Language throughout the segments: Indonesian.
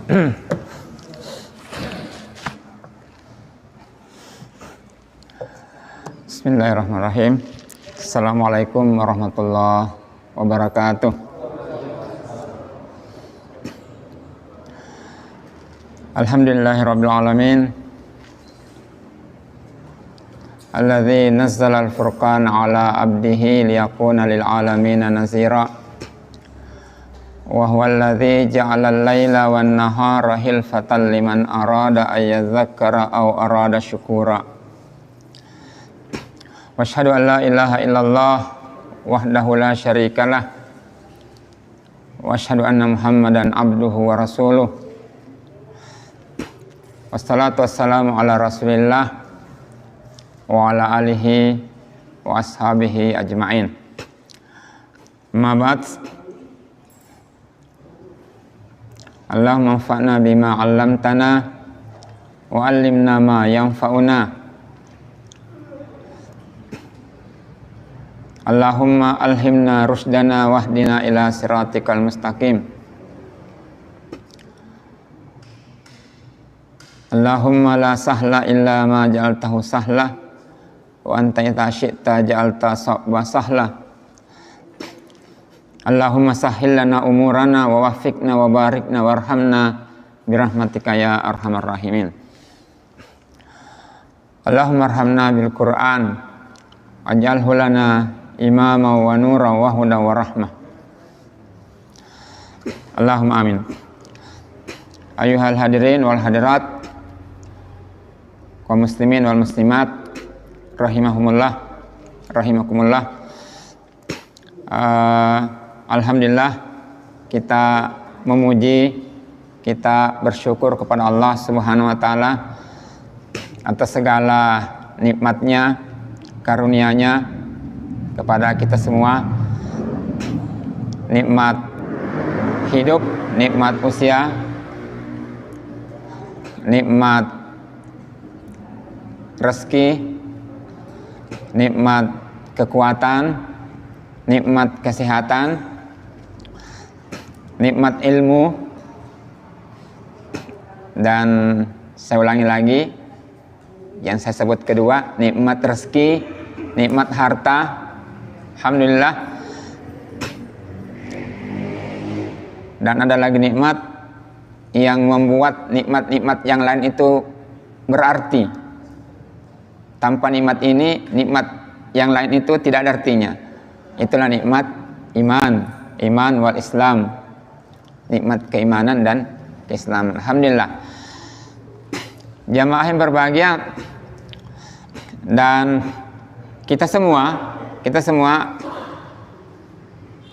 Bismillahirrahmanirrahim. Assalamualaikum warahmatullahi wabarakatuh. Alhamdulillahirabbil alamin. Alladzi nazzala al-furqana ala 'abdihi liyakuna lil alamin nazira. Wa huwa alladzi ja'ala al-laila wan nahara hilfatan liman arada ay yadhakkara aw arada syukura. Wa asyhadu an la ilaha illallah wahdahu la syarikalah. Wa asyhadu anna Muhammadan abduhu wa rasuluh. Wassalatu wassalamu ala Rasulillah wa ala alihi wa ashabihi ajma'in. Amma ba'd. Allahumma anfa'na bima 'allamtana wa 'allimna ma yanfa'una. Allahumma alhimna rusdana wahdina ila siratikal mustaqim. Allahumma la sahla illa ma ja'altahu sahla wa anta idza syi'ta ja'alta sa'ba sahla. Allahumma sahhil lana umurana wa waffiqna wa barikna warhamna birahmatika ya arhamar rahimin. Allahumma arhamna bil Qur'an waj'alhu lana imama wa nura wa huda wa rahmah. Allahumma amin. Ayuhal hadirin wal hadirat, kaum muslimin wal muslimat rahimahumullah rahimakumullah. Alhamdulillah, kita memuji, kita bersyukur kepada Allah Subhanahu wa taala atas segala nikmatnya, karunia-Nya kepada kita semua. Nikmat hidup, nikmat usia, nikmat rezeki, nikmat kekuatan, nikmat kesehatan, nikmat ilmu, dan saya ulangi lagi yang saya sebut kedua, nikmat rezeki, nikmat harta. Alhamdulillah. Dan ada lagi nikmat yang membuat nikmat-nikmat yang lain itu berarti. Tanpa nikmat ini, nikmat yang lain itu tidak ada artinya. Itulah nikmat iman wal Islam, nikmat keimanan dan keislaman. Alhamdulillah. Jamaah yang berbahagia, dan kita semua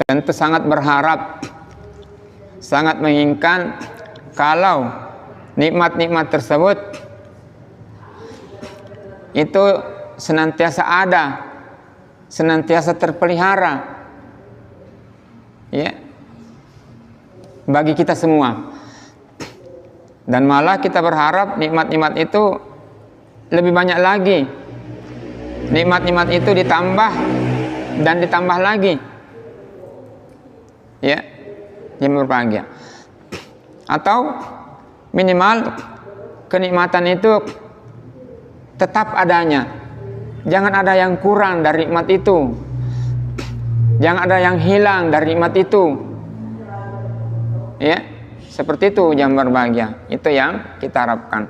tentu sangat berharap, sangat menginginkan kalau nikmat-nikmat tersebut itu senantiasa ada, senantiasa terpelihara, ya, bagi kita semua. Dan malah kita berharap nikmat-nikmat itu lebih banyak lagi. Nikmat-nikmat itu ditambah dan ditambah lagi, ya, yang berbahagia. Atau minimal kenikmatan itu tetap adanya. Jangan ada yang kurang dari nikmat itu. Jangan ada yang hilang dari nikmat itu. Ya, seperti itu yang berbahagia. Itu yang kita harapkan.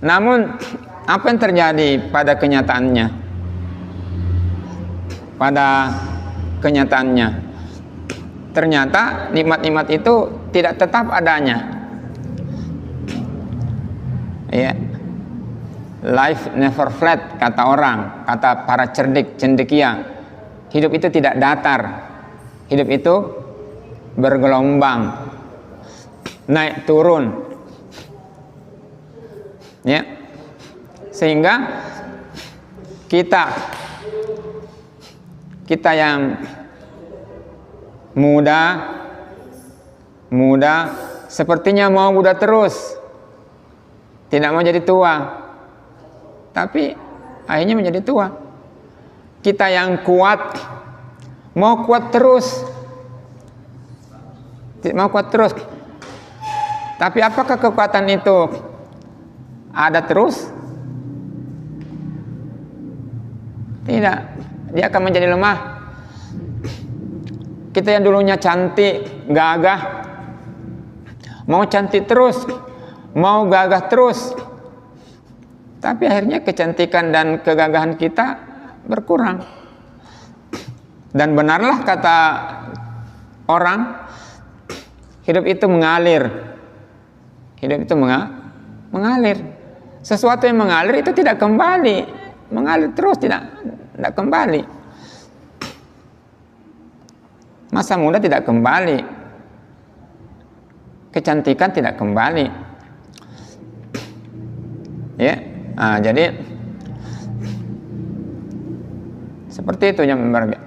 Namun, apa yang terjadi pada kenyataannya? Ternyata nikmat-nikmat itu tidak tetap adanya. Ya. Life never flat, kata orang, kata para cendekia. Hidup itu tidak datar. Hidup itu bergelombang, naik turun. Ya. Sehingga kita yang muda sepertinya mau muda terus, tidak mau jadi tua, tapi akhirnya menjadi tua. Kita yang kuat mau kuat terus, Tapi apakah kekuatan itu ada terus? Tidak, dia akan menjadi lemah. Kita yang dulunya cantik, gagah, mau cantik terus, mau gagah terus, tapi akhirnya kecantikan dan kegagahan kita berkurang. Dan benarlah kata orang, hidup itu mengalir. Hidup itu mengalir. Sesuatu yang mengalir itu tidak kembali, mengalir terus, tidak kembali. Masa muda tidak kembali, kecantikan tidak kembali. Ya, jadi seperti itu yang berbeda.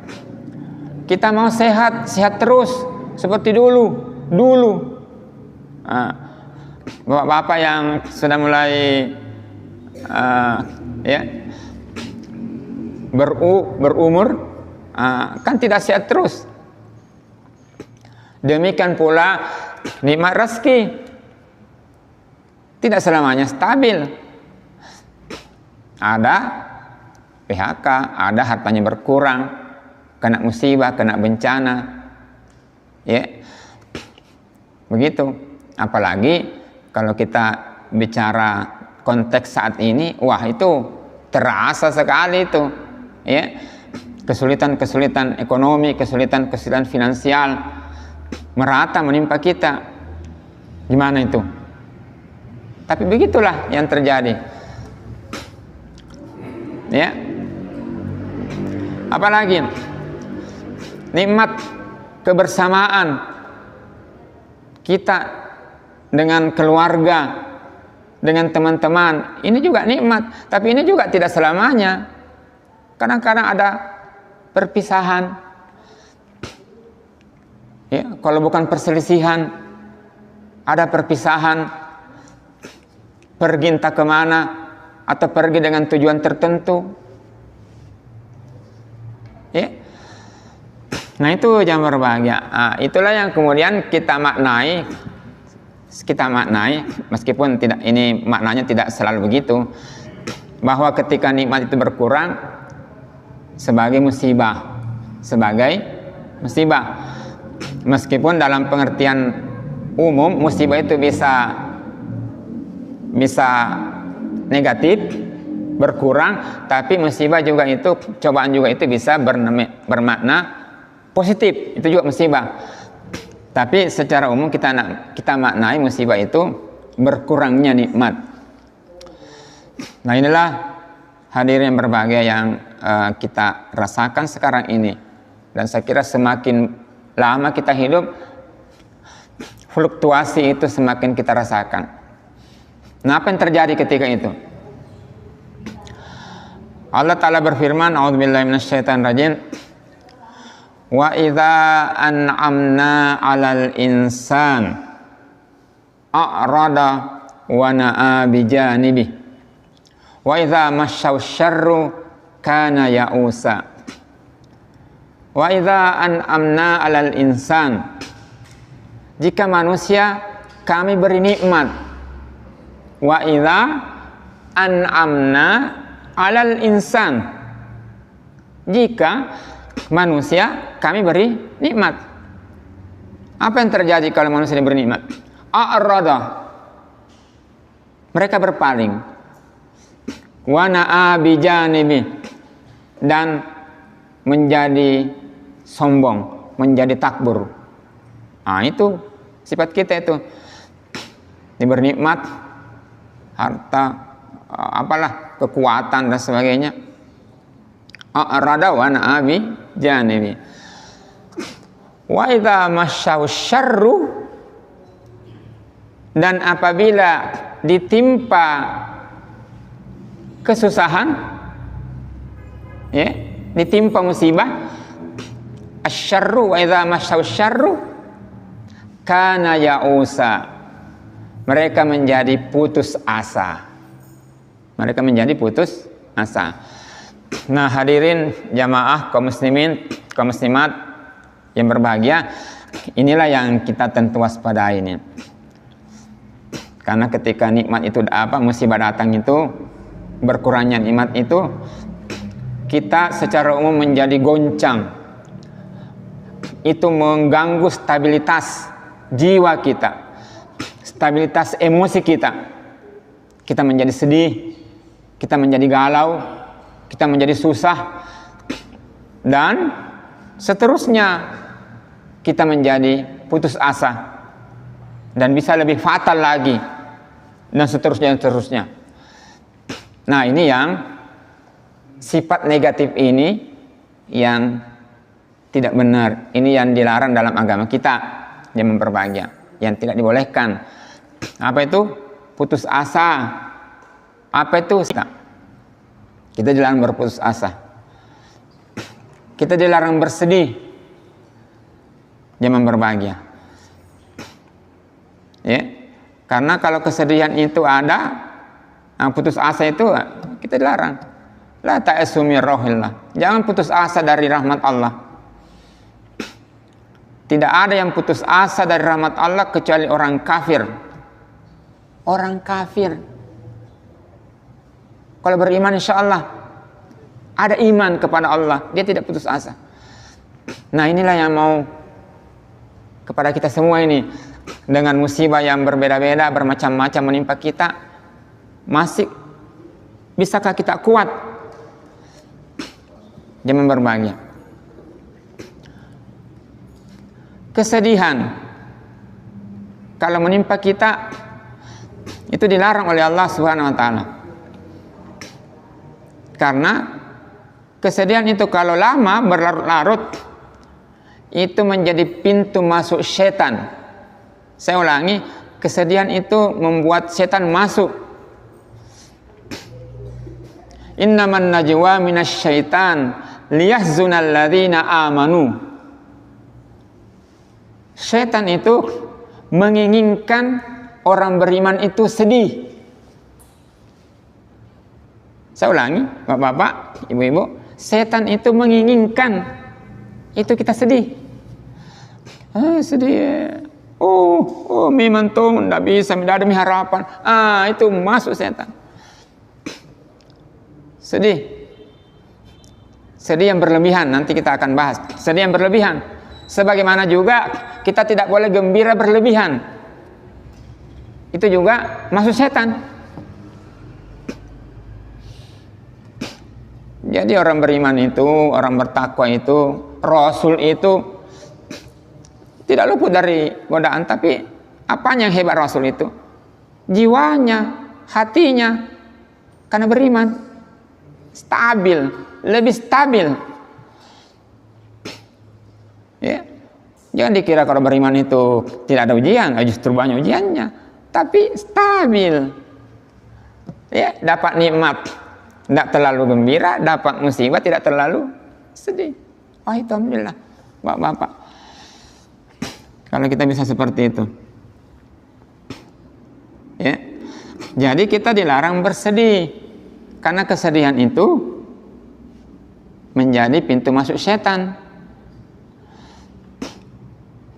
Kita mau sehat terus seperti dulu. Bapak-bapak yang sudah mulai berumur kan tidak sehat terus. Demikian pula nikmat rezeki tidak selamanya stabil. Ada PHK, ada hartanya berkurang, kena musibah, kena bencana, ya begitu. Apalagi kalau kita bicara konteks saat ini, wah itu terasa sekali itu, ya, kesulitan ekonomi, kesulitan finansial merata menimpa kita. Gimana itu? Tapi begitulah yang terjadi. Ya. Apalagi nikmat kebersamaan kita dengan keluarga, dengan teman-teman, ini juga nikmat, tapi ini juga tidak selamanya. Kadang-kadang ada perpisahan. Ya, kalau bukan perselisihan, ada perpisahan, pergi entah kemana, atau pergi dengan tujuan tertentu. Ya. Nah itu yang berbahagia. Itulah yang kemudian kita maknai, meskipun ini maknanya tidak selalu begitu, bahwa ketika nikmat itu berkurang sebagai musibah. Meskipun dalam pengertian umum musibah itu bisa negatif, berkurang, tapi musibah juga itu, cobaan juga itu bisa bermakna positif, itu juga musibah. Tapi secara umum kita maknai musibah itu berkurangnya nikmat. Nah inilah hadirin yang berbahagia yang kita rasakan sekarang ini. Dan saya kira semakin lama kita hidup, fluktuasi itu semakin kita rasakan. Nah, apa yang terjadi ketika itu? Allah Ta'ala berfirman, a'udzubillahi minasyaitonirrajim, wa idza an'amna 'alal insan a'rada wa na'a bijanibi wa idza masyaw syarru kana ya'usa. Wa idza an'amna 'alal insan, jika manusia kami beri nikmat. Wa idza an'amna 'alal insan, jika manusia kami beri nikmat. Apa yang terjadi kalau manusia diberi nikmat? A'rada, mereka berpaling. Wa na'a bijanibi, dan menjadi sombong, menjadi takbur. Itu sifat kita itu. Diberi nikmat, harta, apalah, kekuatan dan sebagainya. A'rada wa na'a bijanibi. Wa idza masyaw syarru, dan apabila ditimpa kesusahan, ya, ditimpa musibah, asyarru wa idza masyaw syarru kana ya'usa, mereka menjadi putus asa. Mereka menjadi putus asa. Nah hadirin jamaah kaum muslimin, kaum muslimat yang berbahagia, inilah yang kita tentu waspadai ini. Karena ketika nikmat itu musibah datang itu, berkurangnya nikmat itu, kita secara umum menjadi goncang. Itu mengganggu stabilitas jiwa kita, stabilitas emosi kita. Kita menjadi sedih, kita menjadi galau, kita menjadi susah, dan seterusnya kita menjadi putus asa, dan bisa lebih fatal lagi, dan seterusnya. Nah, ini yang sifat negatif ini yang tidak benar. Ini yang dilarang dalam agama kita, yang berbahagia, yang tidak dibolehkan. Apa itu? Putus asa. Apa itu? Kita dilarang berputus asa. Kita dilarang bersedih, jangan berbahagia. Ya, karena kalau kesedihan itu ada, putus asa itu kita dilarang. La ta'asu min rahillah. Jangan putus asa dari rahmat Allah. Tidak ada yang putus asa dari rahmat Allah kecuali orang kafir. Orang kafir. Kalau beriman insya Allah ada iman kepada Allah, dia tidak putus asa. Nah, inilah yang mau kepada kita semua ini. Dengan musibah yang berbeda-beda, bermacam-macam menimpa kita, masih bisakah kita kuat? Jangan berbahagia. Kesedihan kalau menimpa kita itu dilarang oleh Allah Subhanahu wa taala. Karena kesedihan itu kalau lama berlarut-larut itu menjadi pintu masuk setan. Saya ulangi, kesedihan itu membuat setan masuk. Innaman najwa minasyaitan liyahzunal ladzina amanu. Setan itu menginginkan orang beriman itu sedih. Saya ulangi, bapak-bapak, ibu-ibu, setan itu menginginkan itu kita sedih. Sedih. Oh, memang tuh tidak bisa, tidak ada harapan. Itu masuk setan. Sedih yang berlebihan, nanti kita akan bahas. Sedih yang berlebihan. Sebagaimana juga kita tidak boleh gembira berlebihan. Itu juga masuk setan. Jadi orang beriman itu, orang bertakwa itu, Rasul itu tidak luput dari godaan. Tapi apanya yang hebat Rasul itu? Jiwanya, hatinya, karena beriman stabil, lebih stabil. Ya, jangan dikira kalau beriman itu tidak ada ujian, justru banyak ujiannya. Tapi stabil. Ya, dapat nikmat, tidak terlalu gembira, dapat musibah, tidak terlalu sedih. Itu alhamdulillah, bapak-bapak. Kalau kita bisa seperti itu, ya. Jadi kita dilarang bersedih, karena kesedihan itu menjadi pintu masuk setan.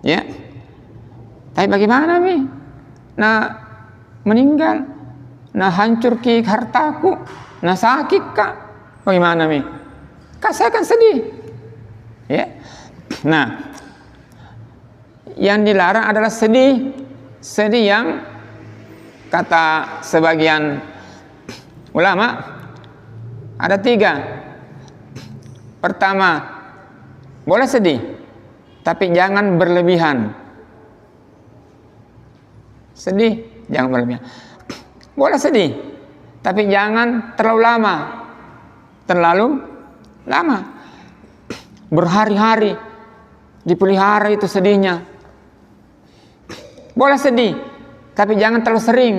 Ya, tapi bagaimana Mi? Nah, meninggal, nah hancur ki hartaku, nah sakit kak, bagaimana Mi? Kak saya kan sedih. Ya, nah, yang dilarang adalah sedih yang kata sebagian ulama ada 3. Pertama, boleh sedih, tapi jangan berlebihan. Sedih, jangan berlebihan. Boleh sedih, tapi jangan terlalu lama. Terlalu lama. Berhari-hari dipelihara itu sedihnya. Boleh sedih, tapi jangan terlalu sering.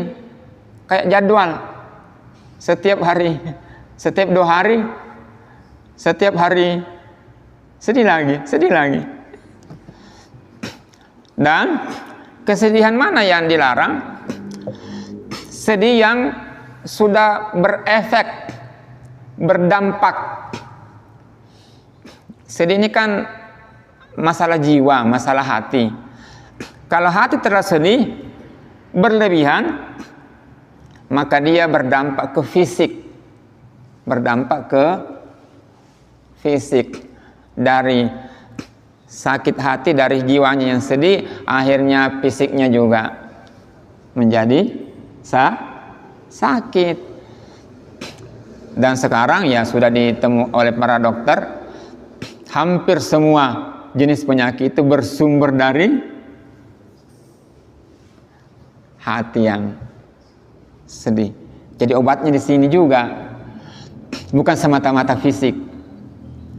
Kayak jadwal. Setiap hari, setiap 2 hari, setiap hari sedih lagi. Dan kesedihan mana yang dilarang? Sedih yang sudah berefek, berdampak. Sedih ini kan masalah jiwa, masalah hati. Kalau hati terlalu sedih, berlebihan, maka dia berdampak ke fisik. Berdampak ke fisik. Dari sakit hati, dari jiwanya yang sedih, akhirnya fisiknya juga menjadi sakit. Dan sekarang ya sudah ditemu oleh para dokter, hampir semua jenis penyakit itu bersumber dari hati yang sedih. Jadi obatnya di sini juga bukan semata-mata fisik,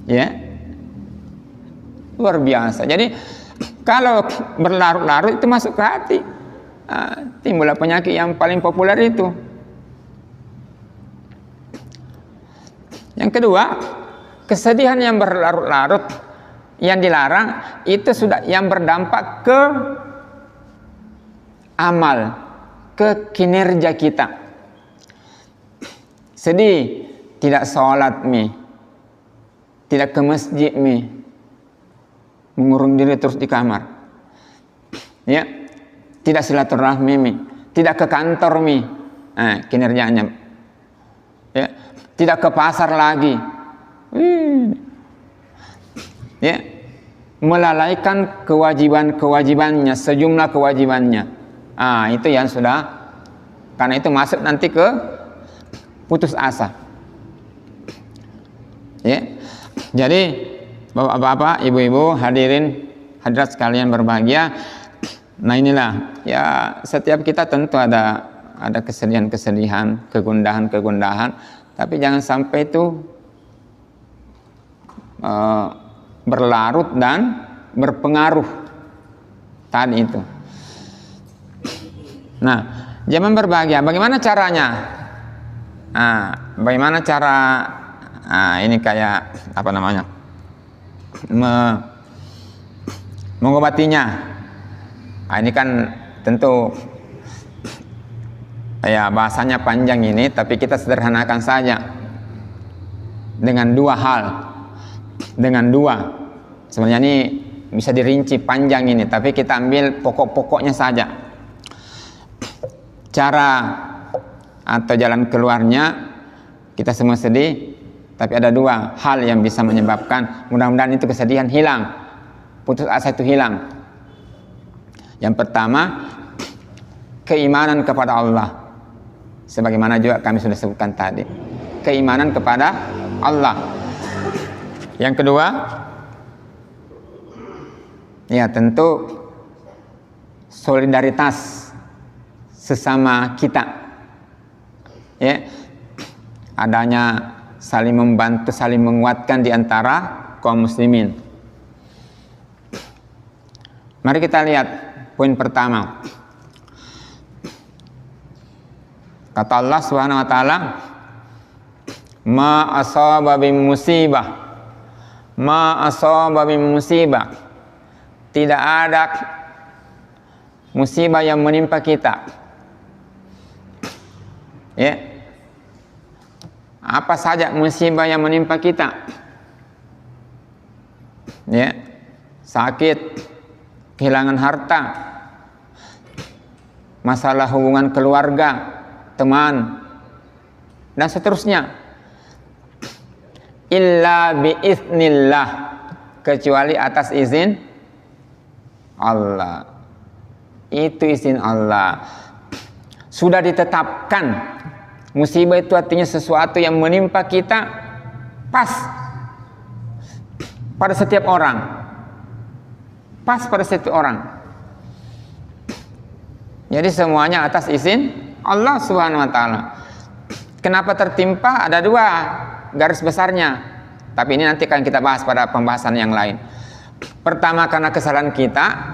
ya, luar biasa. Jadi kalau berlarut-larut itu masuk ke hati, timbullah penyakit yang paling populer itu. Yang kedua, kesedihan yang berlarut-larut yang dilarang itu sudah yang berdampak ke amal, ke kinerja kita. Sedih, tidak sholat tidak ke masjid mengurung diri terus di kamar, ya, tidak silaturahmi tidak ke kantor kinerjanya, ya, tidak ke pasar lagi, ya, melalaikan kewajibannya, sejumlah kewajibannya. Itu yang sudah, karena itu masuk nanti ke putus asa, ya. Jadi bapak-bapak, ibu-ibu, hadirin hadirat sekalian berbahagia, nah inilah ya, setiap kita tentu ada kesedihan-kesedihan, kegundahan, tapi jangan sampai itu berlarut dan berpengaruh tadi itu. Nah, zaman berbahagia, bagaimana caranya? Bagaimana cara ini kayak apa namanya? Mengobatinya. Ini kan tentu ya bahasanya panjang ini, tapi kita sederhanakan saja dengan dua hal. Sebenarnya ini bisa dirinci panjang ini, tapi kita ambil pokok-pokoknya saja. Cara atau jalan keluarnya, kita semua sedih, tapi ada dua hal yang bisa menyebabkan mudah-mudahan itu kesedihan hilang, putus asa itu hilang. Yang pertama, keimanan kepada Allah, sebagaimana juga kami sudah sebutkan tadi, keimanan kepada Allah. Yang kedua, ya tentu solidaritas sesama kita, ya, adanya saling membantu, saling menguatkan di antara kaum muslimin. Mari kita lihat poin pertama. Kata Allah Subhanahu wa taala, ma asaba min musibah, tidak ada musibah yang menimpa kita, ya. Apa saja musibah yang menimpa kita, ya, sakit, kehilangan harta, masalah hubungan keluarga, teman, dan seterusnya, illa biiznillah, kecuali atas izin Allah. Itu izin Allah. Sudah ditetapkan. Musibah itu artinya sesuatu yang menimpa kita pas pada setiap orang. Pas pada setiap orang. Jadi semuanya atas izin Allah Subhanahu wa taala. Kenapa tertimpa? Ada dua garis besarnya. Tapi ini nanti akan kita bahas pada pembahasan yang lain. Pertama, karena kesalahan kita.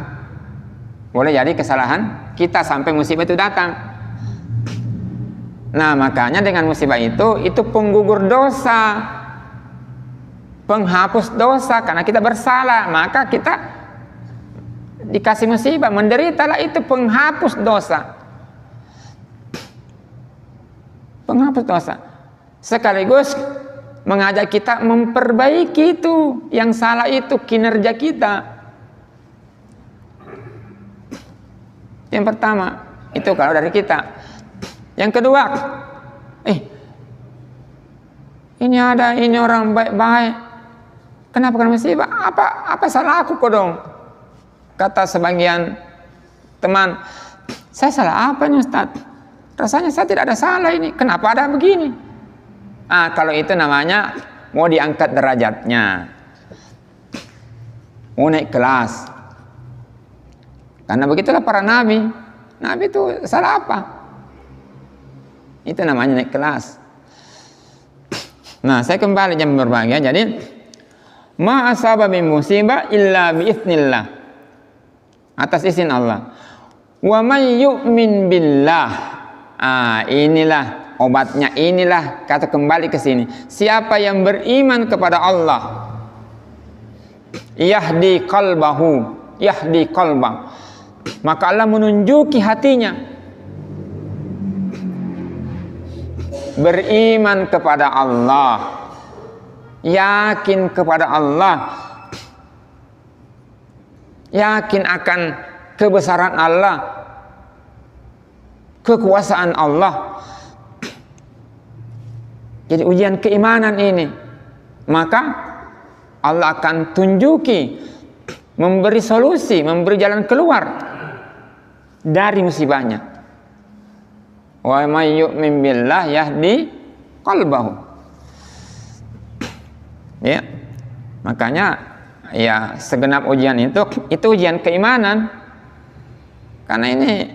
Boleh jadi kesalahan kita sampai musibah itu datang. Nah, makanya dengan musibah itu penggugur dosa, penghapus dosa, karena kita bersalah, maka kita dikasih musibah, menderitalah, itu penghapus dosa. Penghapus dosa. Sekaligus mengajak kita memperbaiki itu, yang salah itu kinerja kita. Yang pertama, Itu kalau dari kita. Yang kedua, ini orang baik-baik, kenapa kena musibah? Apa salah aku kok dong? Kata sebagian teman, saya salah apa nih Ustaz? Rasanya saya tidak ada salah ini, kenapa ada begini? Kalau itu namanya mau diangkat derajatnya, mau naik kelas. Karena begitulah para nabi. Nabi itu salah apa? Itu namanya naik kelas. Nah, saya kembali jam berbahagia. Jadi, ma asaba min musibah illa biiznillah. Atas izin Allah. Wa may yu'min billah. Inilah obatnya, inilah kata kembali ke sini. Siapa yang beriman kepada Allah, yahdi qalbahu, maka Allah menunjuki hatinya. Beriman kepada Allah, yakin kepada Allah, yakin akan kebesaran Allah, kekuasaan Allah. Jadi ujian keimanan ini, maka Allah akan tunjuki, memberi solusi, memberi jalan keluar dari musibahnya. Wa may yu'min billah yahdi qalbahu. Ya. Makanya ya segenap ujian itu ujian keimanan. Karena ini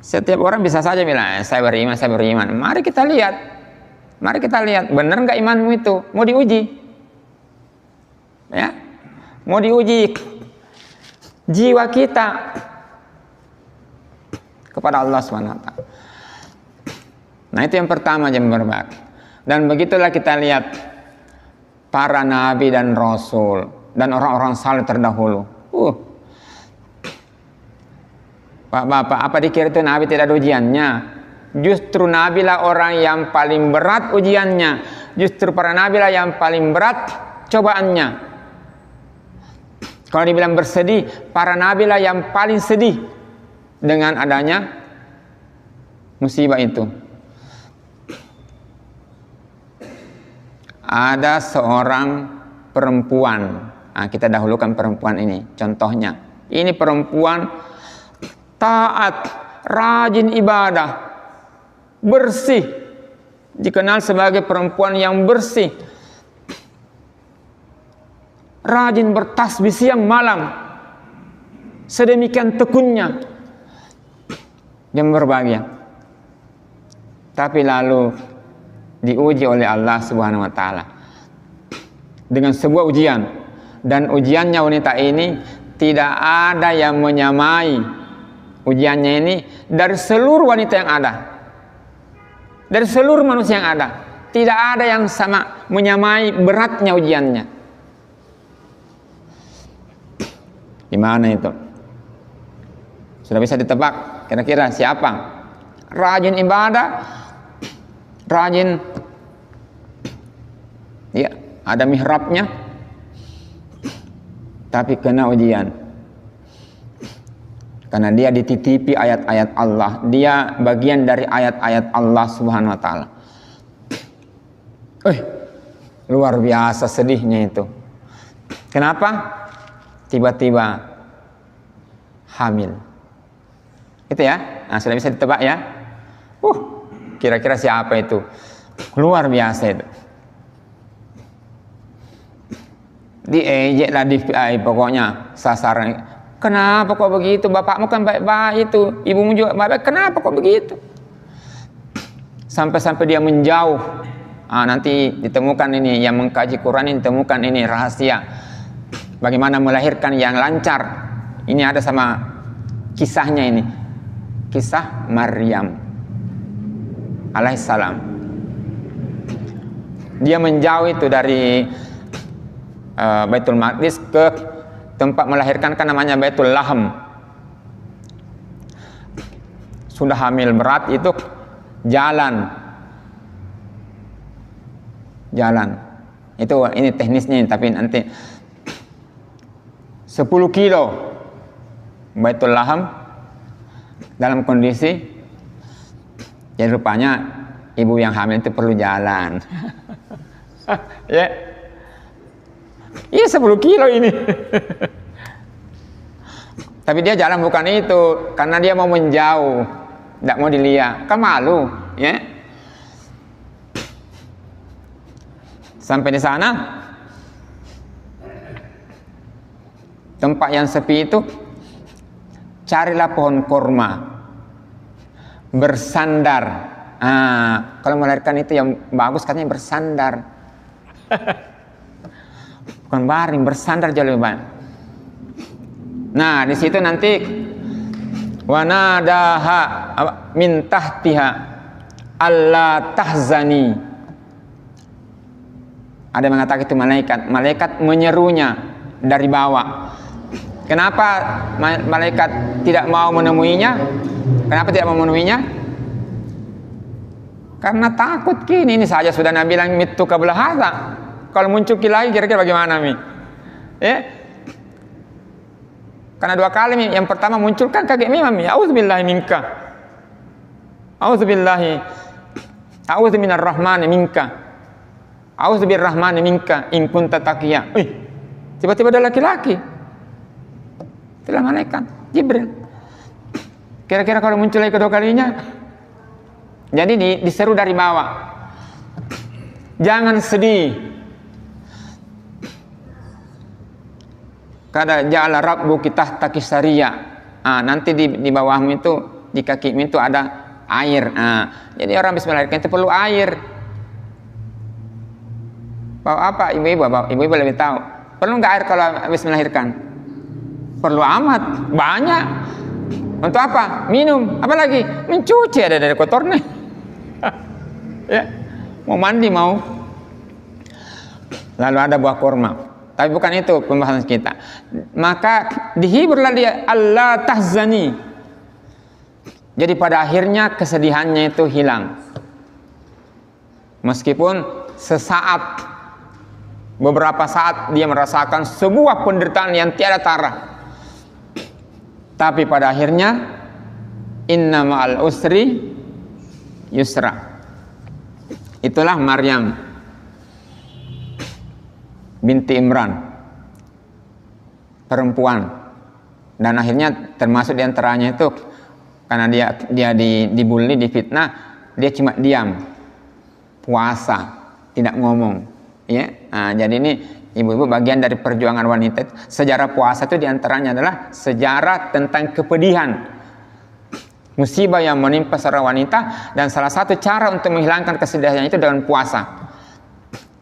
setiap orang bisa saja bilang saya beriman. Mari kita lihat benar nggak imanmu itu? Mau diuji. Ya. Mau diuji jiwa kita kepada Allah SWT. Nah, itu yang pertama jam berbagi. Dan begitulah kita lihat para nabi dan rasul dan orang-orang saleh terdahulu. Bapak, apa dikira itu nabi tidak ada ujiannya? Justru nabi lah orang yang paling berat ujiannya. Justru para nabi lah yang paling berat cobaannya. Kalau dibilang bersedih, para nabi lah yang paling sedih dengan adanya musibah itu. Ada seorang perempuan, kita dahulukan perempuan ini. Contohnya, ini perempuan taat, rajin ibadah, bersih, dikenal sebagai perempuan yang bersih, rajin bertasbih siang malam, sedemikian tekunnya, yang berbahagia. Tapi lalu diuji oleh Allah Subhanahu wa taala dengan sebuah ujian, dan ujiannya wanita ini tidak ada yang menyamai ujiannya ini dari seluruh wanita yang ada, dari seluruh manusia yang ada. Tidak ada yang sama menyamai beratnya ujiannya. Di mana itu? Sudah bisa ditebak kira-kira siapa? Rajin ibadah, rajin, ya, ada mihrabnya, tapi kena ujian. Karena dia dititipi ayat-ayat Allah, dia bagian dari ayat-ayat Allah Subhanahu wa taala. Luar biasa sedihnya itu. Kenapa? Tiba-tiba hamil. Itu ya. Nah, sudah bisa ditebak ya. Kira-kira siapa itu? Luar biasa itu. Diejek lah, pokoknya sasaran. Kenapa kok begitu? Bapakmu kan baik-baik itu, ibumu juga baik-baik. Kenapa kok begitu? Sampai-sampai dia menjauh. Nanti ditemukan ini, yang mengkaji Quran ini ditemukan ini rahasia bagaimana melahirkan yang lancar. Ini ada sama kisahnya ini, kisah Maryam alaihissalam. Dia menjauh itu dari Baitul Maqdis ke tempat melahirkan, kan namanya Baitul Lahm. Sudah hamil berat itu jalan itu, ini teknisnya, tapi nanti 10 kilo Baitul Lahm dalam kondisi, jadi rupanya ibu yang hamil itu perlu jalan. Ya, iya 10 kilo ini. Tapi dia jalan bukan itu, karena dia mau menjauh, tidak mau dilihat, kan malu, ya. Sampai di sana, tempat yang sepi itu, carilah pohon kurma, bersandar. Kalau melahirkan itu yang bagus katanya bersandar, bukan baring, bersandar jauh lebih baik. Nah, di situ nanti wanadaha min tahtiha alla tahzani. Ada yang mengatakan itu malaikat menyerunya dari bawah. Kenapa malaikat tidak mau menemuinya? Kenapa tidak mau menemuinya? Karena takut kini. Ini saja sudah Nabi bilang mitu qabla hadza. Kalau muncul lagi kira-kira bagaimana Mi? Karena 2 kali Mi. Yang pertama muncul kan kaget memang Mi. Auzubillahi minka. A'udzu minarrahmani minka. A'udzu birrahmani minka in kunta taqiyya. Tiba-tiba ada laki-laki. Itulah malaikat Jibril. Kira-kira kalau muncul lagi kedua kalinya, jadi diseru dari bawah. Jangan sedih. Kada ja'ala rabbuki tahtaki sariya. Nanti di bawahmu itu, di kakimu itu ada air. Jadi orang habis melahirkan itu perlu air. Bawa apa? Ibu-ibu lebih tahu. Perlu nggak air kalau habis melahirkan? Perlu amat, banyak. Untuk apa? Minum. Apa lagi? Mencuci, ada dari kotornya. Ya, mau mandi mau. Lalu ada buah kurma. Tapi bukan itu pembahasan kita. Maka dihiburlah dia, Allah tahzani. Jadi pada akhirnya kesedihannya itu hilang. Meskipun sesaat, beberapa saat dia merasakan sebuah penderitaan yang tiada tara. Tapi pada akhirnya inna ma'al usri yusra. Itulah Maryam binti Imran, perempuan, dan akhirnya termasuk diantaranya itu karena dia dibully, difitnah, dia cuma diam, puasa, tidak ngomong, ya. Jadi ini ibu-ibu bagian dari perjuangan wanita. Sejarah puasa itu diantaranya adalah sejarah tentang kepedihan, musibah yang menimpa seorang wanita, dan salah satu cara untuk menghilangkan kesedihan itu dengan puasa.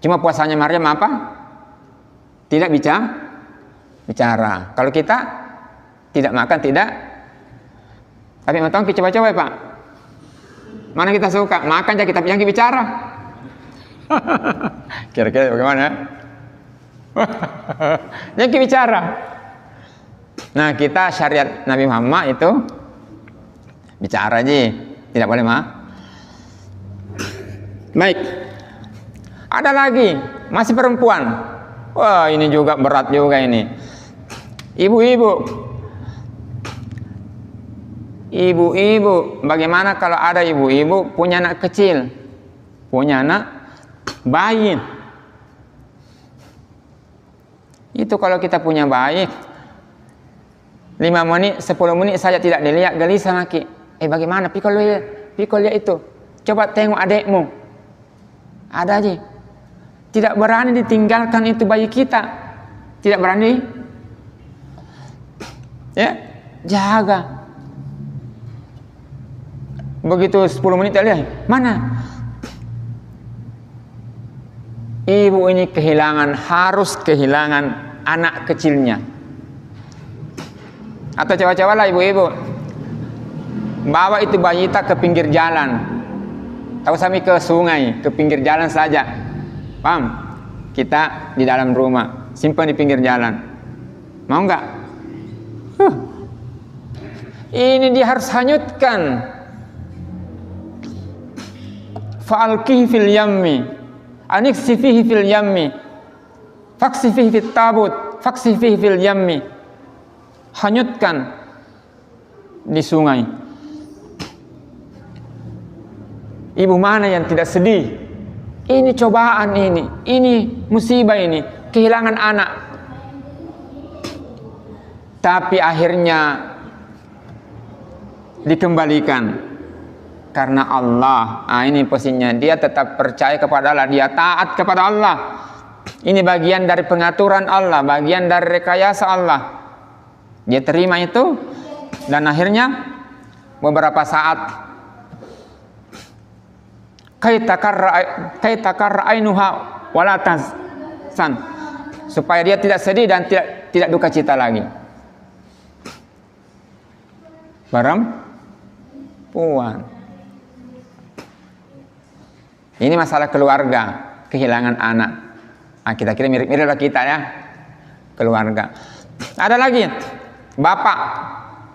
Cuma puasanya Maryam apa? Tidak bicara. Kalau kita tidak makan, tidak. Tapi matang coba-coba ya Pak. Mana kita suka makan aja, kita yang bicara. Kira-kira bagaimana? Yang bicara. Nah, kita syariat Nabi Muhammad itu bicara aja, tidak boleh Baik. Ada lagi, masih perempuan. Wah, ini juga berat juga ini. Ibu-ibu, bagaimana kalau ada ibu-ibu punya anak kecil, punya anak bayi? Itu kalau kita punya bayi, 5 menit, 10 menit saja tidak dilihat, gelisah maki. Bagaimana? Pikul lihat itu. Coba tengok adekmu. Ada aja. Tidak berani ditinggalkan itu bayi kita. Tidak berani. Ya, jaga. Begitu 10 menit lihat, mana? Ibu ini harus kehilangan anak kecilnya. Atau coba-coba lah ibu-ibu, bawa itu bayi ke pinggir jalan. Tahu sampai ke sungai, ke pinggir jalan saja. Paham? Kita di dalam rumah, simpan di pinggir jalan. Mau nggak? Ini dia harus hanyutkan. Fa'alqihi fil yammi, aniksifihi fil yammi, faksifihi fit tabut, faksifihi fil yammi. Hanyutkan di sungai. Ibu mana yang tidak sedih? Ini cobaan ini musibah ini, kehilangan anak. Tapi akhirnya dikembalikan karena Allah. Ini posisinya, dia tetap percaya kepada Allah, dia taat kepada Allah. Ini bagian dari pengaturan Allah, bagian dari rekayasa Allah. Dia terima itu, dan akhirnya beberapa saat kaitakar ainuha walatasan, supaya dia tidak sedih dan tidak duka cita lagi. Perempuan. Ini masalah keluarga, kehilangan anak. Kita kira mirip-mirip lah kita ya, keluarga. Ada lagi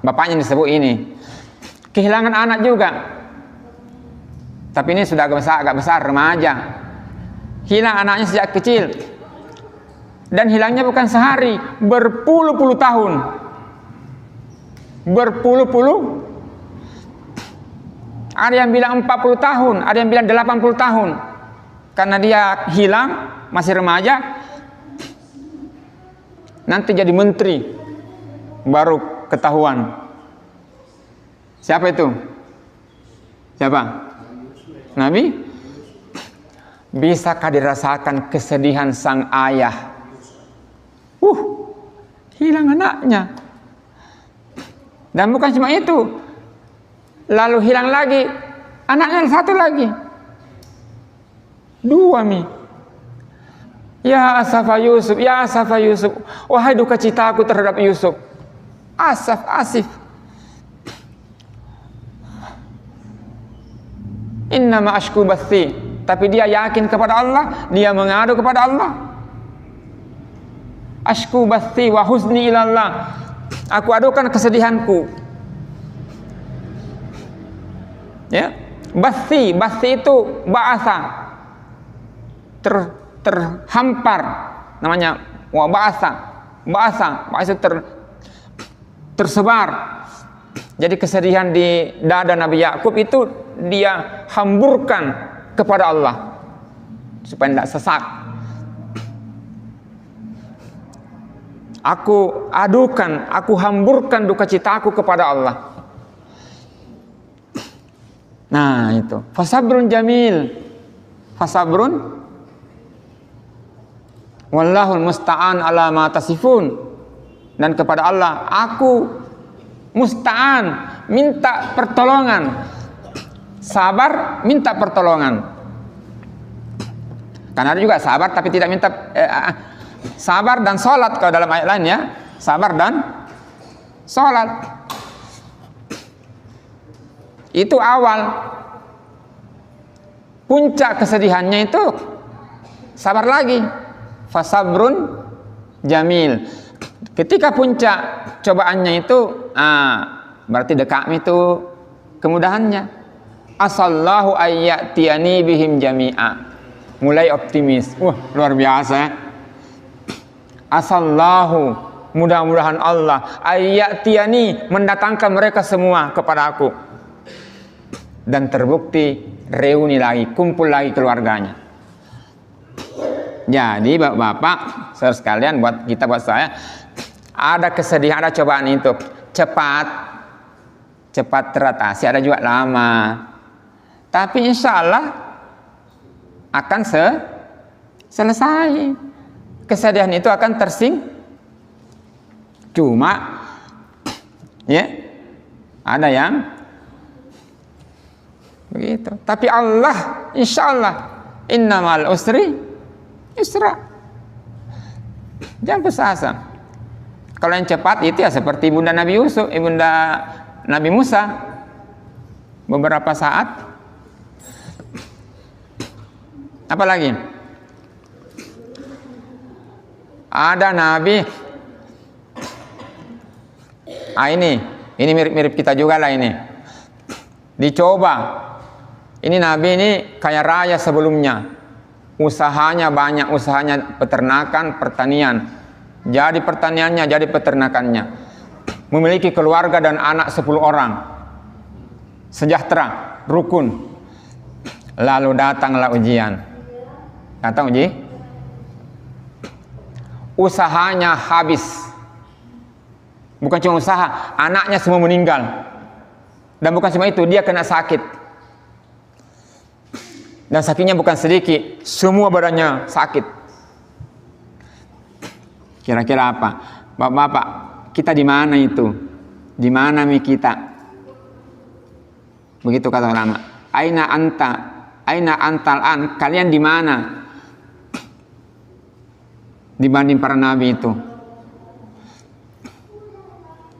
bapaknya disebut ini, kehilangan anak juga. Tapi ini sudah agak besar, remaja. Hilang anaknya sejak kecil. Dan hilangnya bukan sehari, berpuluh-puluh tahun. Berpuluh-puluh. Ada yang bilang 40 tahun, ada yang bilang 80 tahun. Karena dia hilang, masih remaja. Nanti jadi menteri, baru ketahuan. Siapa itu? Siapa? Nabi. Bisakah dirasakan kesedihan sang ayah? Hilang anaknya. Dan bukan cuma itu, lalu hilang lagi anaknya, satu lagi, dua Ya asafa Yusuf, ya asafa Yusuf, wahai duka citaku terhadap Yusuf. Asif. Innama ashku bathi. Tapi dia yakin kepada Allah, dia mengadu kepada Allah. Ashku bathi wa husni ilallah. Aku adukan kesedihanku. Ya, bathi itu ba'asa, terhampar namanya. Wa ba'asa tersebar. Jadi kesedihan di dada Nabi Yakub itu dia hamburkan kepada Allah supaya tidak sesak. Aku adukan, aku hamburkan duka citaku kepada Allah. Nah itu, fasabrun jamil, fasabrun wallahul musta'an ala ma tasifun. Dan kepada Allah aku musta'an, minta pertolongan. Sabar, minta pertolongan. Karena ada juga sabar tapi tidak minta sabar dan sholat. Kalau dalam ayat lain ya, sabar dan sholat. Itu awal. Puncak kesedihannya itu sabar lagi. Fasabrun jamil. Ketika puncak cobaannya itu, berarti dekat itu kemudahannya. Asallahu ayyatiyani bihim jami'a. Mulai optimis. Luar biasa. Asallahu, mudah-mudahan Allah ayyatiyani, mendatangkan mereka semua kepada aku. Dan terbukti reuni lagi, kumpul lagi keluarganya. Jadi bapak-bapak, saudara sekalian, buat saya, ada kesedihan, ada cobaan itu cepat teratasi, ada juga lama. Tapi insya Allah akan selesai. Kesedihan itu akan cuma ya ada yang begitu. Tapi Allah insya Allah innamal usri yusra. Jangan putus asa. Kalau yang cepat itu ya seperti ibunda Nabi Yusuf, ibunda Nabi Musa, beberapa saat. Apalagi ada Nabi, ini mirip-mirip kita juga lah ini. Dicoba. Ini Nabi ini kaya raya sebelumnya. Usahanya banyak, usahanya peternakan, pertanian. Jadi pertaniannya, jadi peternakannya. Memiliki keluarga dan anak 10 orang. Sejahtera, rukun. Lalu datanglah ujian. Datang uji. Usahanya habis. Bukan cuma usaha, anaknya semua meninggal. Dan bukan cuma itu, dia kena sakit. Dan sakitnya bukan sedikit, semua badannya sakit. Kira-kira apa? Bapak-bapak, kita di mana itu? Di mana mi kita? Begitu kata ulama. Aina anta? Aina antal an? Kalian di mana? Dibanding para nabi itu.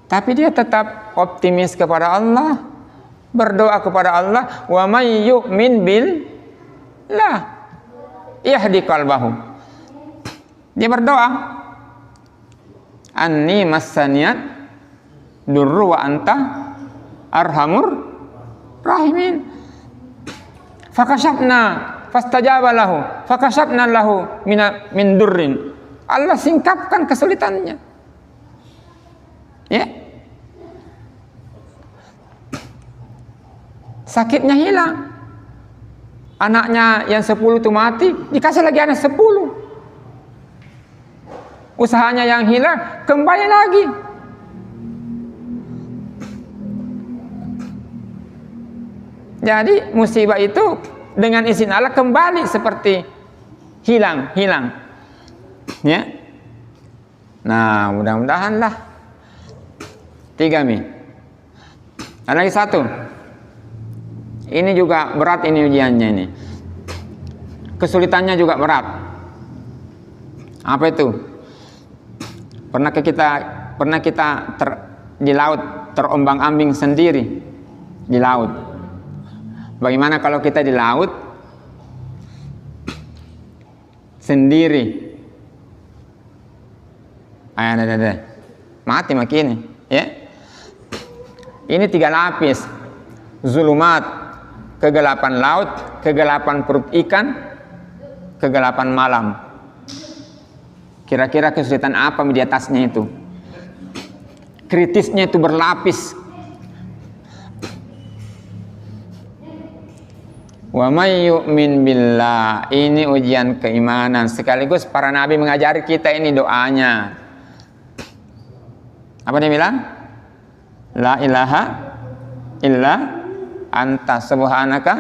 Tapi dia tetap optimis kepada Allah, berdoa kepada Allah, wa may yu'min billah yahdi qalbahu. Dia berdoa, anni massaniyat durru wa anta arhamur rahimin. Fakashafna fastajaba lahu, fakashafna lahu min durrin. Allah singkapkan kesulitannya. Ya. Sakitnya hilang. Anaknya yang 10 itu mati, dikasih lagi anak 10. Usahanya yang hilang, kembali lagi. Jadi musibah itu dengan izin Allah kembali seperti hilang. Ya. Nah, mudah-mudahan lah. 3 mi. Ada lagi 1. Ini juga berat ini ujiannya ini. Kesulitannya juga berat. Apa itu? Pernah kita di laut terombang-ambing sendiri di laut. Bagaimana kalau kita di laut sendiri? Ada. Mati makin ya. Ini 3 lapis. Zulumat, kegelapan laut, kegelapan perut ikan, kegelapan malam. Kira-kira kesulitan apa di atasnya itu? Kritisnya itu berlapis. Wa may yu'min billah. Ini ujian keimanan. Sekaligus para nabi mengajari kita ini doanya. Apa dia bilang? La ilaha illa anta subhanaka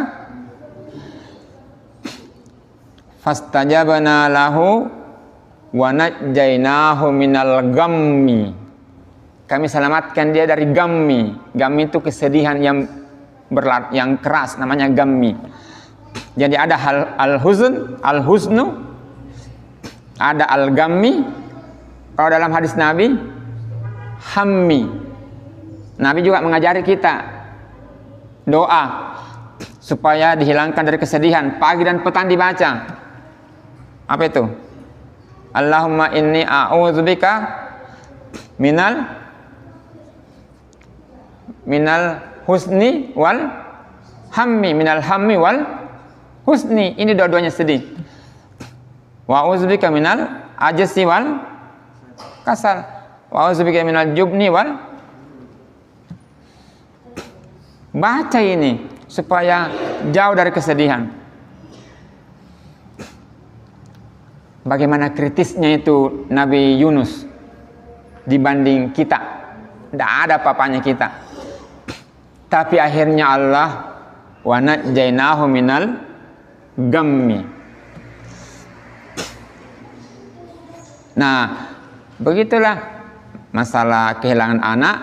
fastajabna lahu wa najjainahu minal gammi. Kami selamatkan dia dari gammi. Gammi itu kesedihan yang keras, namanya gammi. Jadi ada al-huznu, ada al-gammi. Kalau dalam hadis Nabi, hammi. Nabi juga mengajari kita doa supaya dihilangkan dari kesedihan. Pagi dan petang dibaca. Apa itu? Allahumma inni a'udzubika minal husni wal hammi, minal hammi wal husni. Ini dua-duanya sedih. Wa a'udzubika minal ajzi wal kasal. Wa a'udzubika minal jubni wal. Baca ini supaya jauh dari kesedihan. Bagaimana kritisnya itu Nabi Yunus dibanding kita. Tidak ada apa-apanya kita. Tapi akhirnya Allah wa najjainahu minal gammi. Nah, begitulah masalah kehilangan anak,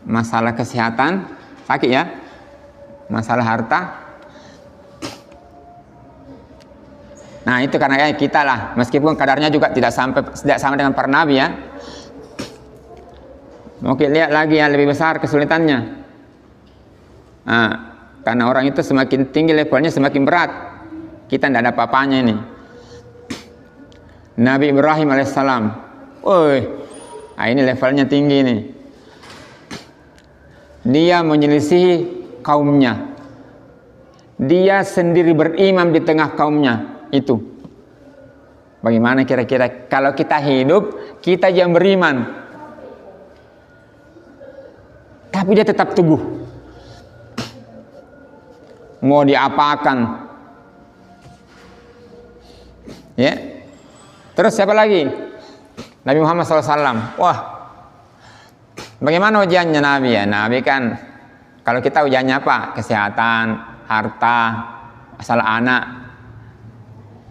masalah kesehatan, sakit ya, masalah harta. Nah itu karena kita lah, meskipun kadarnya juga tidak sama dengan para nabi ya. Oke, lihat lagi yang lebih besar kesulitannya. Nah, karena orang itu semakin tinggi levelnya semakin berat. Kita tidak ada apa-apanya ini. Nabi Ibrahim alaihissalam, ini levelnya tinggi nih. Dia menyelisihi kaumnya. Dia sendiri berimam di tengah kaumnya itu. Bagaimana kira-kira kalau kita hidup, kita yang beriman, tapi dia tetap teguh. mau diapakan. Ya. Terus siapa lagi? Nabi Muhammad SAW. Wah, bagaimana ujiannya Nabi ya? Nabi kan, kalau kita ujiannya apa? Kesehatan, harta, masalah anak.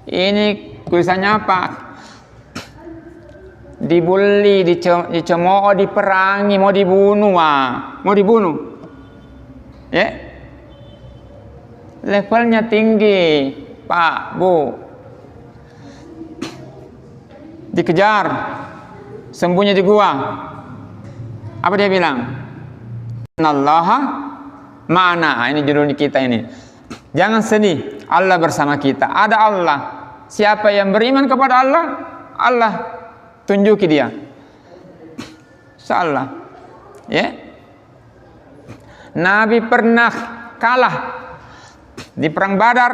Ini tulisannya apa? Dibully, dicemooh, diperangi, mau dibunuh, mau dibunuh. Ya, levelnya tinggi, Pak, Bu. Dikejar, sembunyi di gua. Apa dia bilang? Innallaha ma'ana. Ini judul kita ini. Jangan sedih, Allah bersama kita. Ada Allah. Siapa yang beriman kepada Allah, Allah tunjuki dia. Insyaallah. Ya. Nabi pernah kalah di perang Badar,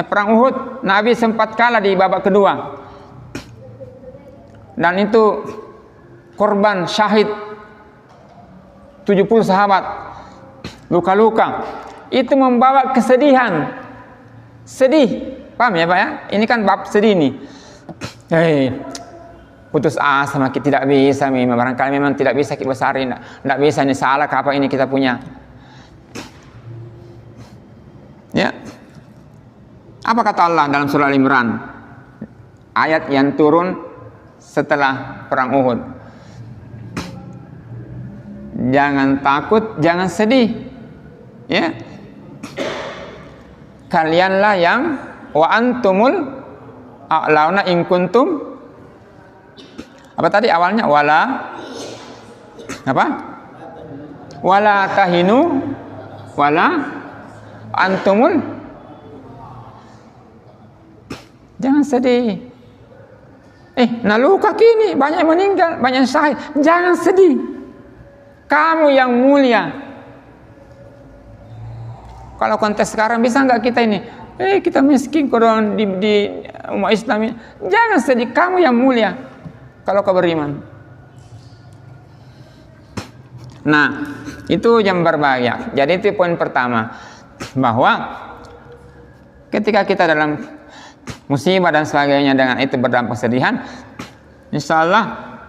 perang Uhud. Nabi sempat kalah di babak kedua. Dan itu korban syahid 70 sahabat luka-luka. Itu membawa kesedihan. Sedih. Paham ya Pak ya? Ini kan bab sedih nih. Putus asa makin tidak bisa, barangkali memang tidak bisa kita besarin, tidak bisa, ini salah apa ini kita punya. Ya. Apa kata Allah dalam surah Al-Imran? Ayat yang turun setelah perang Uhud. Jangan takut, jangan sedih. Ya. Kalianlah yang wa antumul a'launa in kuntum. Apa tadi awalnya? Wala apa? Wala tahinu wala antumul. Jangan sedih. Naluka kini banyak yang meninggal, banyak yang syahid. Jangan sedih. Kamu yang mulia. Kalau kontes sekarang bisa nggak kita ini? Kita miskin kalau di umat Islam ini. Jangan sedih, kamu yang mulia. Kalau kau beriman. Nah, itu yang berbahagia. Jadi itu poin pertama, bahwa ketika kita dalam musibah dan sebagainya dengan itu berdampak kesedihan, insya Allah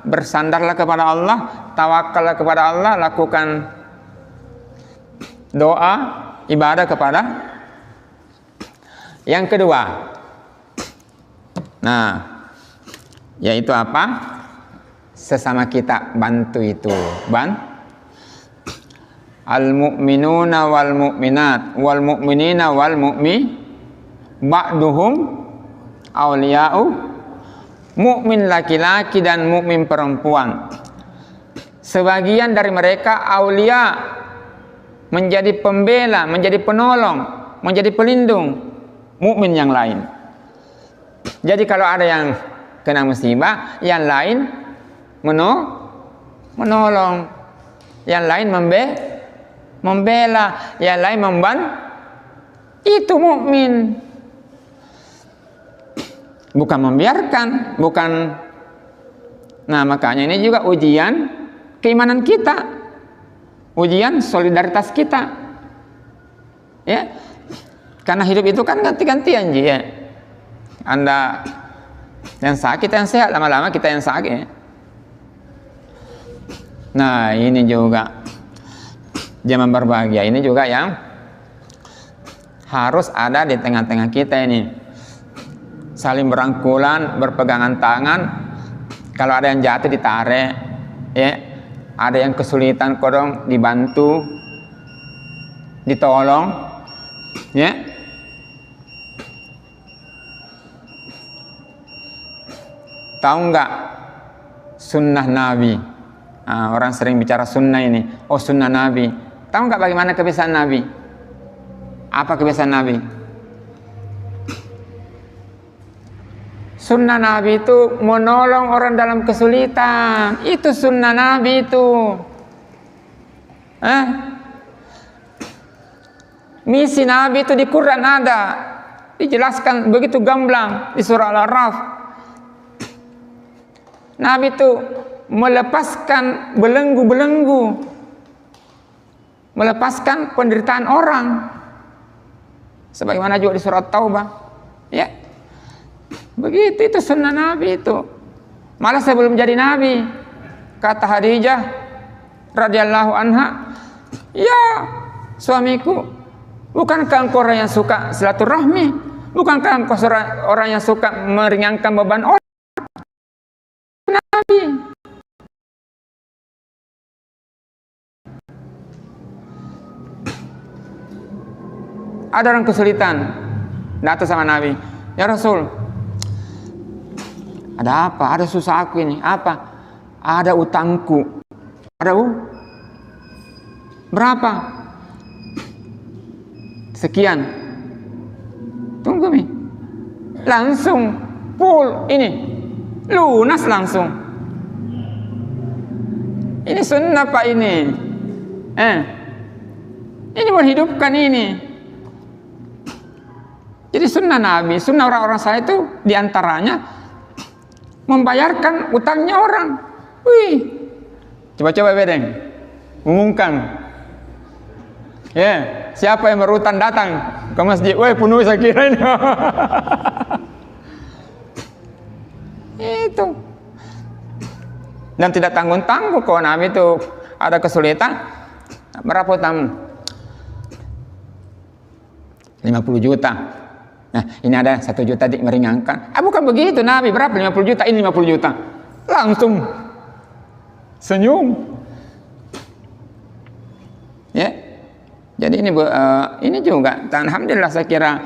bersandarlah kepada Allah, tawakallah kepada Allah, lakukan doa, ibadah kepada. Yang kedua, nah, yaitu apa? Sesama kita bantu itu, al-mu'minuna wal mu'minat wal mu'minina wal ba'duhum awliya'u, mukmin laki-laki dan mukmin perempuan. Sebagian dari mereka aulia, menjadi pembela, menjadi penolong, menjadi pelindung mukmin yang lain. Jadi kalau ada yang kena musibah, yang lain menolong, yang lain membela, yang lain itu mukmin. Bukan membiarkan, bukan. Nah, makanya ini juga ujian keimanan kita, ujian solidaritas kita, ya. Karena hidup itu kan ganti-gantian, ya. Anda yang sakit, yang sehat, lama-lama kita yang sakit. Nah, ini juga zaman berbahagia. Ini juga yang harus ada di tengah-tengah kita ini. Saling berangkulan, berpegangan tangan. Kalau ada yang jatuh ditarik, ya. Ada yang kesulitan, kodong dibantu, ditolong, ya. Tahu nggak sunnah Nabi? Nah, orang sering bicara sunnah ini. Oh, sunnah Nabi. Tahu nggak bagaimana kebiasaan Nabi? Apa kebiasaan Nabi? Sunnah Nabi itu menolong orang dalam kesulitan. Itu sunnah Nabi itu. Misi Nabi itu di Quran ada. Dijelaskan begitu gamblang di surah Al-A'raf. Nabi itu melepaskan belenggu-belenggu, melepaskan penderitaan orang. Sebagaimana juga di surat Taubah. Ya. Begitu itu sunnah Nabi itu. Malah sebelum jadi Nabi, kata Khadijah radhiyallahu anha, "Ya, suamiku, bukankah engkau orang yang suka silaturahmi? Bukankah engkau orang yang suka meringankan beban orang?" Nabi. Ada orang kesulitan, datang sama Nabi, "Ya Rasul, ada apa? Ada susah aku ini. Apa? Ada utangku. Ada berapa? Sekian." Tunggu nih. Langsung full ini. Lunas langsung. Ini sunnah Pak ini. Ini menghidupkan ini. Jadi sunnah Nabi, sunnah orang-orang saya itu diantaranya membayarkan utangnya orang. Wih, coba-coba bedeng, umumkan. Ya, siapa yang berutang datang ke masjid, weh penuh saya kira ini. Itu. Dan tidak tanggung-tanggung kalau Nabi itu ada kesulitan. Berapa utang? 50 juta. Nah, ini ada 1 juta meringankan. Bukan begitu Nabi, berapa? 50 juta, ini 50 juta. Langsung senyum. Ya. Jadi ini juga, alhamdulillah saya kira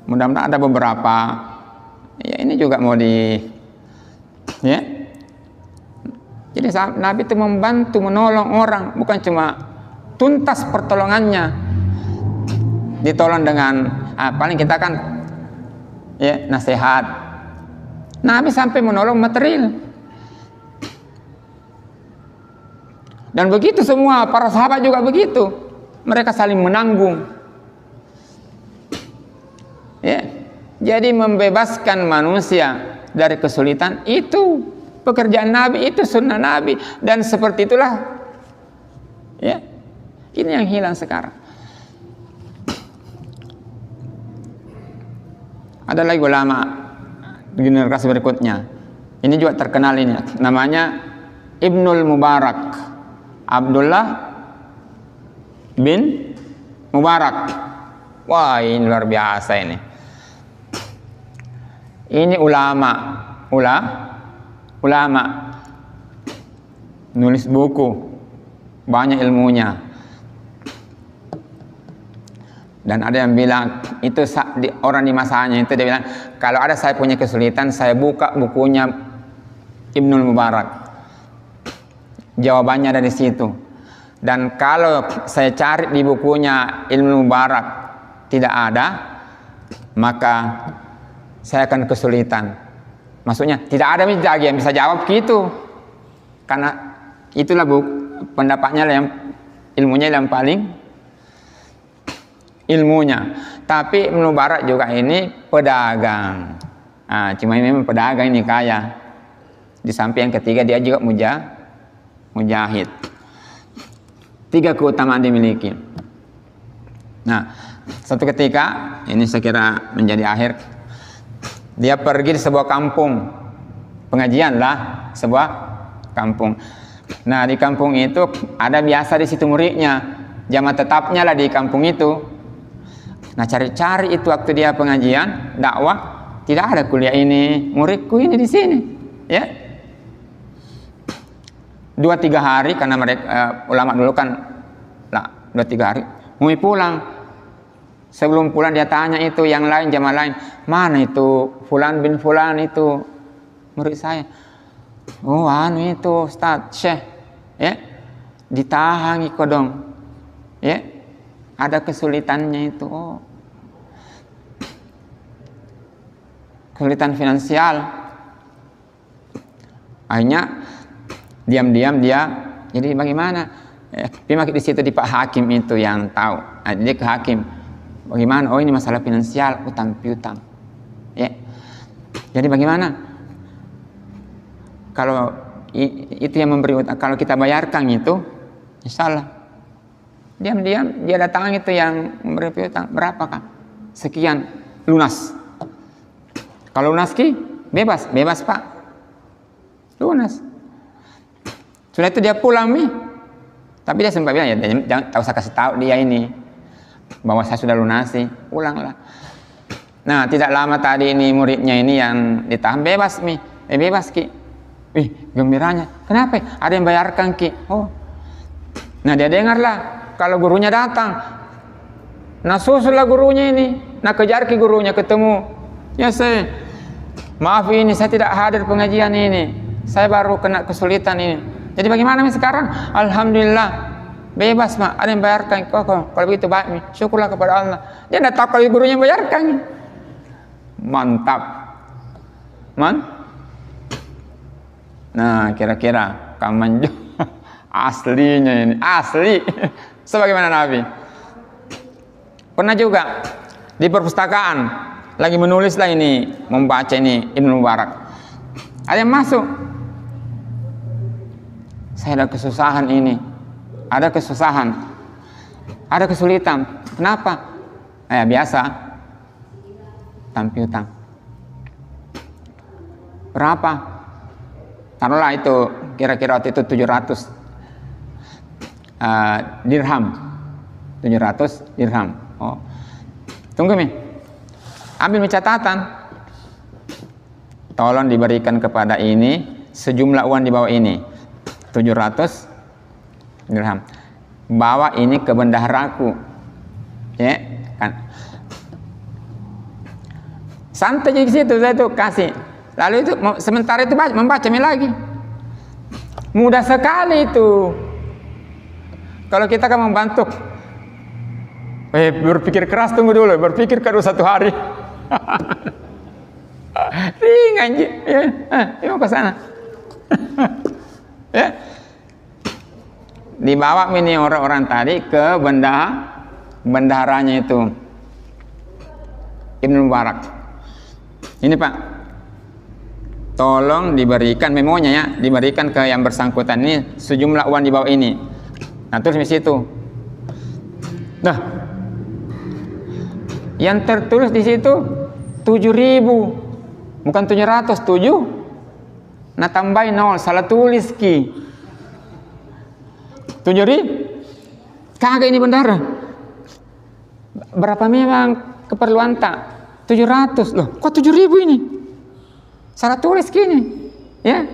mudah-mudahan ada beberapa. Ya, ini juga mau ya. Jadi Nabi itu membantu, menolong orang, bukan cuma tuntas pertolongannya. Ditolong dengan paling kita kan ya nasihat. Nabi sampai menolong material. Dan begitu semua para sahabat juga begitu. Mereka saling menanggung. Ya. Jadi membebaskan manusia dari kesulitan itu pekerjaan Nabi, itu sunnah Nabi, dan seperti itulah ya. Ini yang hilang sekarang. Ada lagi ulama generasi berikutnya. Ini juga terkenal ini. Namanya Ibnul Mubarak. Abdullah bin Mubarak. Wah, ini luar biasa ini. Ini ulama. Nulis buku. Banyak ilmunya. Dan ada yang bilang, itu orang di masanya itu dia bilang, kalau ada saya punya kesulitan, saya buka bukunya Ibnul Mubarak. Jawabannya ada di situ. Dan kalau saya cari di bukunya Ibnul Mubarak tidak ada, maka saya akan kesulitan. Maksudnya tidak ada lagi yang bisa jawab gitu. Karena itulah pendapatnya yang ilmunya yang paling ilmunya. Tapi Ibnu Mubarak juga ini pedagang. Cuma memang pedagang ini kaya. Di samping yang ketiga dia juga mujahid. 3 keutamaan dimiliki. Nah, satu ketika ini saya kira menjadi akhir. Dia pergi di sebuah kampung. Pengajian lah, sebuah kampung. Nah, di kampung itu ada biasa di situ muridnya. Jamaah tetapnya lah di kampung itu. Nah, cari-cari itu waktu dia pengajian, dakwah, tidak ada kuliah ini, muridku ini di sini, ya. 2-3 hari karena mereka ulama dulu kan, 2-3 hari, mau pulang. Sebelum pulang dia tanya itu yang lain, jamaah lain, mana itu Fulan bin Fulan itu murid saya. Oh, itu Ustaz Syekh, ya, ditahan ikut dong, ya, ada kesulitannya itu. Oh. Kesulitan finansial. Akhirnya diam-diam dia, jadi bagaimana? Dia di situ di Pak Hakim itu yang tahu. Dia ke Hakim. Bagaimana? Oh, ini masalah finansial, utang piutang. Ya. Jadi bagaimana? Kalau itu yang memberi utang, kalau kita bayarkan itu, insyaallah Diam-diam dia datang itu yang memberi piutang, berapa kak? Sekian, lunas. Kalau lunas ki, bebas pak, lunas. Sudah itu dia pulang nih, tapi dia sempat bilang ya jangan, tak usah kasih tahu dia ini bahwa saya sudah lunasi, pulanglah. Nah, tidak lama tadi ini muridnya ini yang ditahan, bebas mi, bebas ki. Ih, gembiranya. Kenapa? Ada yang bayarkan ki. Oh. Nah, dia dengarlah kalau gurunya datang. Nah, susullah gurunya ini. Nah, kejar ki gurunya ketemu. Ya saya, maaf ini saya tidak hadir pengajian ini. Saya baru kena kesulitan ini. Jadi bagaimana mi sekarang? Alhamdulillah. Bebas mak, ada yang bayarkan. Kalau begitu baik mi. Syukurlah kepada Allah. Dia tidak tahu kalau gurunya bayarkan. Mantap. Nah, kira-kira kaman aslinya ini, asli sebagaimana Nabi. Pernah juga di perpustakaan lagi menulis lah ini, membaca ini Ibnu Mubarak. Ada yang masuk. Saya ada kesusahan ini, ada kesusahan, ada kesulitan. Kenapa? Biasa. Piutang. Berapa? Taruhlah itu kira-kira waktu itu 700 dirham. 700 dirham. Oh. Tunggu mi. Ambil catatan. Tolong diberikan kepada ini sejumlah uang di bawah ini. 700 dirham. Bawa ini ke bendaharaku. Ya, kan. Santai di situ, saya tuh kasih. Lalu itu sementara itu membaca lagi. Mudah sekali itu. Kalau kita kan membantu, berpikir keras, tunggu dulu, berpikir kedua 1 hari. Ringan ya, mau ke sana. Ya. Dibawa ini orang-orang tadi ke bendaharanya itu Ibnu Mubarak. Ini Pak, tolong diberikan memonya ya, diberikan ke yang bersangkutan ini sejumlah uang di bawah ini. Nah, terus di situ. Nah, yang tertulis di situ 7.000, bukan 700, 7. Nah, tambahin 0, salah tulis ki. 7.000. Kagak ini bendara. Berapa memang keperluan tak? 700 loh, kok 7.000 ini? Salah tulis gini, ya.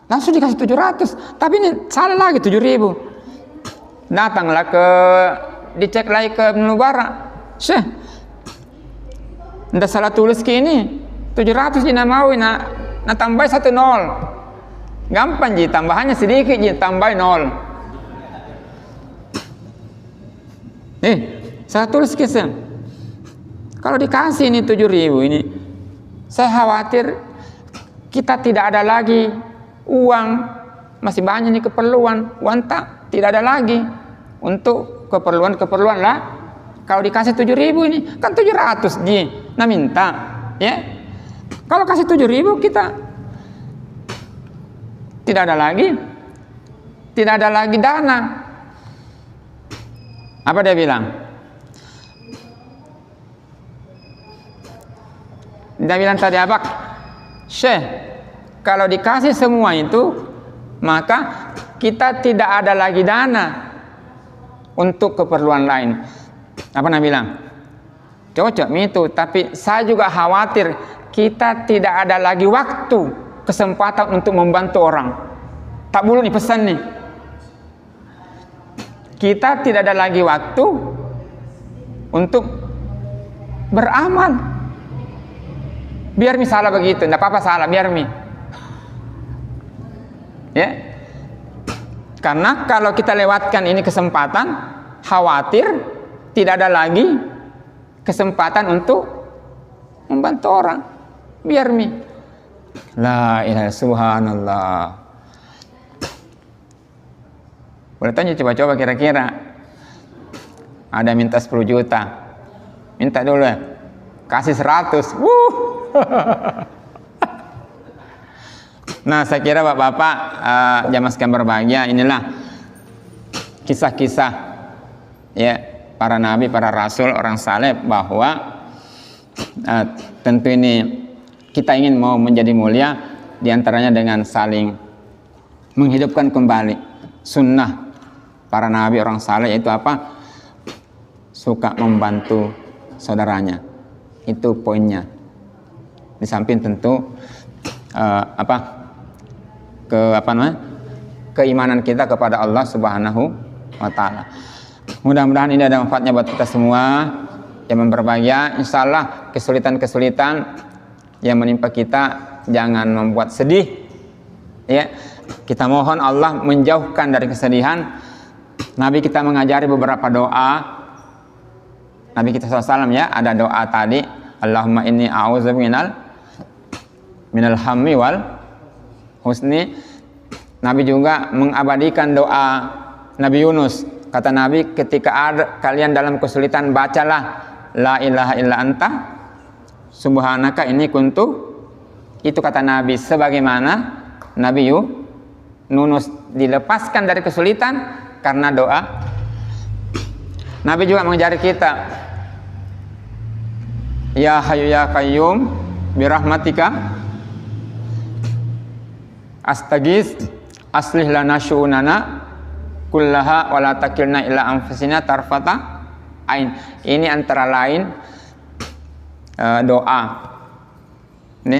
Langsung dikasih 700, tapi ini salah lagi 7.000. Datanglah dicek lagi ke Ibnu Mubarak. Syekh, ndak salah tulis gini, 700 jina mau nah tambah 1 0. Gampang ji, tambahannya sedikit ji, tambah 0. Salah tulis kisah. Kalau dikasih ini 7.000 ini, saya khawatir kita tidak ada lagi uang, masih banyak nih keperluan, uang tidak ada lagi untuk keperluan lah. Kalau dikasih 7.000 ini kan 700 ji, nah minta ya. Kalau kasih 7.000 kita tidak ada lagi dana. Apa dia bilang? Dia bilang tadi apa? Syekh, kalau dikasih semua itu, maka kita tidak ada lagi dana untuk keperluan lain. Apa Nabi bilang? Cocok itu, tapi saya juga khawatir kita tidak ada lagi waktu, kesempatan untuk membantu orang. Tak boleh nih pesan nih. Kita tidak ada lagi waktu untuk beramal. Biar misalnya begitu, tidak apa-apa salah, biar ya. Karena kalau kita lewatkan ini kesempatan, khawatir tidak ada lagi kesempatan untuk membantu orang. Biar la ilaha subhanallah. Boleh tanya coba-coba kira-kira ada minta 10 juta, minta dulu ya, kasih 100. Nah, saya kira bapak-bapak jamaah sekalian berbahagia, inilah kisah-kisah ya para nabi, para rasul, orang saleh, bahwa tentu ini kita ingin mau menjadi mulia, diantaranya dengan saling menghidupkan kembali sunnah para nabi, orang saleh, yaitu apa? Suka membantu saudaranya. Itu poinnya. Di samping tentu keimanan kita kepada Allah Subhanahu wa taala. Mudah-mudahan ini ada manfaatnya buat kita semua yang berbahagia. Insyaallah kesulitan-kesulitan yang menimpa kita jangan membuat sedih. Ya, kita mohon Allah menjauhkan dari kesedihan. Nabi kita mengajari beberapa doa. Nabi kita SAW ya, ada doa tadi, Allahumma inni a'udzubika minal hammi wal husni. Nabi juga mengabadikan doa Nabi Yunus. Kata Nabi, ketika ada kalian dalam kesulitan, bacalah la ilaha illa anta subhanaka inni kuntu. Itu kata Nabi, sebagaimana Nabi Yunus dilepaskan dari kesulitan karena doa. Nabi juga mengajari kita, ya hayyu ya qayyum birahmatika astaghits aslih lana syu'unana kullaha wa la takilna ila anfusina tarfata ain. Ini antara lain doa. Ini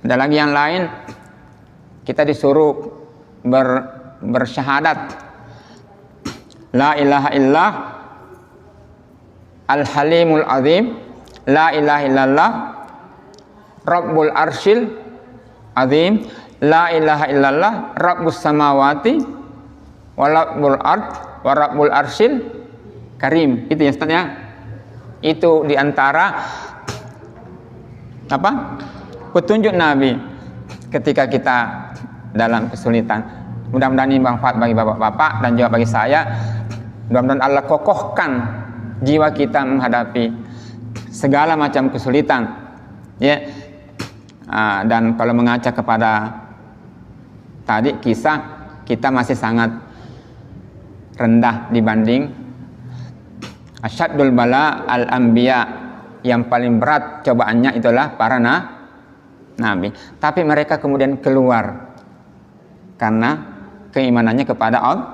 ada lagi yang lain, kita disuruh bersyahadat la ilaha illallah al-halimul azim, la ilaha illallah rabbul arsyil azim, la ilaha illallah rabbus samawati wa rabbul ard wa rabbul arsyil karim. Itu ya Ustaz ya. Itu diantara petunjuk Nabi ketika kita dalam kesulitan. Mudah-mudahan ini manfaat bagi bapak-bapak dan juga bagi saya. Mudah-mudahan Allah kokohkan jiwa kita menghadapi segala macam kesulitan, ya. Dan kalau mengaca kepada tadi kisah, kita masih sangat rendah dibanding asyaddul bala al-anbiya. Yang paling berat cobaannya itulah para nabi. Tapi mereka kemudian keluar karena keimanannya kepada Allah.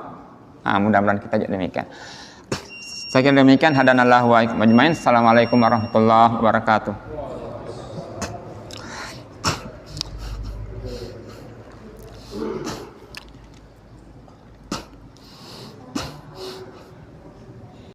Mudah-mudahan kita juga demikian. Saya kira demikian. Hadanallahu wa iyyakum ajmain. Assalamualaikum warahmatullahi wabarakatuh.